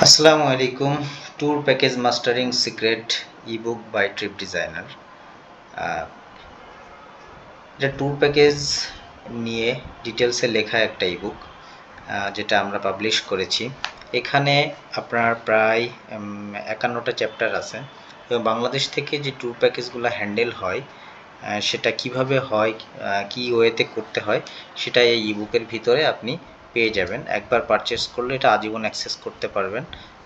আসসালামু আলাইকুম। Tour package mastering secret ebook by trip designer. এটা ট্যুর প্যাকেজ নিয়ে ডিটেলসে লেখা একটা ইবুক, যেটা আমরা পাবলিশ করেছি। এখানে আপনার প্রায় 51টা চ্যাপ্টার আছে এবং বাংলাদেশ থেকে যে ট্যুর প্যাকেজগুলো হ্যান্ডেল হয় সেটা কিভাবে হয়, কি ওয়েতে করতে হয়, সেটা এই ইবুকের ভিতরে আপনি পেয়ে যাবেন। একবার পারচেস করলে এটা আজীবন অ্যাক্সেস করতে পারবেন।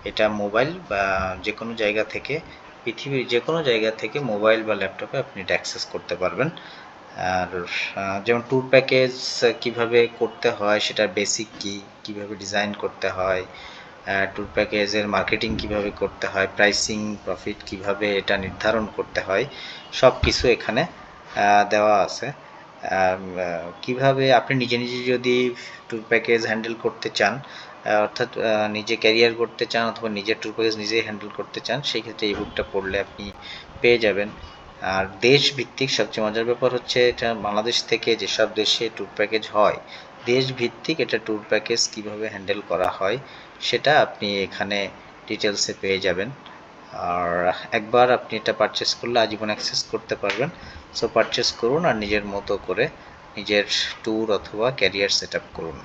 এটা মোবাইল বা যে কোনো জায়গা থেকে, পৃথিবীর যে কোনো জায়গা থেকে মোবাইল বা ল্যাপটপে আপনি এটা অ্যাক্সেস করতে পারবেন। আর যেমন ট্যুর প্যাকেজ কিভাবে করতে হয়, সেটার বেসিক কী, কীভাবে ডিজাইন করতে হয়, ট্যুর প্যাকেজের মার্কেটিং কিভাবে করতে হয়, প্রাইসিং প্রফিট কিভাবে এটা নির্ধারণ করতে হয়, সব কিছু এখানে দেওয়া আছে। কিভাবে আপনি নিজে নিজে যদি ট্যুর প্যাকেজ হ্যান্ডেল করতে চান, অর্থাৎ নিজে ক্যারিয়ার করতে চান অথবা নিজের ট্যুর প্যাকেজ নিজেই হ্যান্ডেল করতে চান, সেই ক্ষেত্রে এই বুকটা পড়লে আপনি পেয়ে যাবেন। আর দেশ ভিত্তিক সবচেয়ে মজার ব্যাপার হচ্ছে, এটা বাংলাদেশ থেকে যেসব দেশে ট্যুর প্যাকেজ হয়, দেশ ভিত্তিক এটা ট্যুর প্যাকেজ কিভাবে হ্যান্ডেল করা হয় সেটা আপনি এখানে ডিটেলসে পেয়ে যাবেন। আর একবার আপনি এটা পারচেস করলে আজীবন অ্যাক্সেস করতে পারবেন। সো পারচেস করুন আর নিজের মতো করে নিজের ট্যুর অথবা ক্যারিয়ার সেট আপ করুন।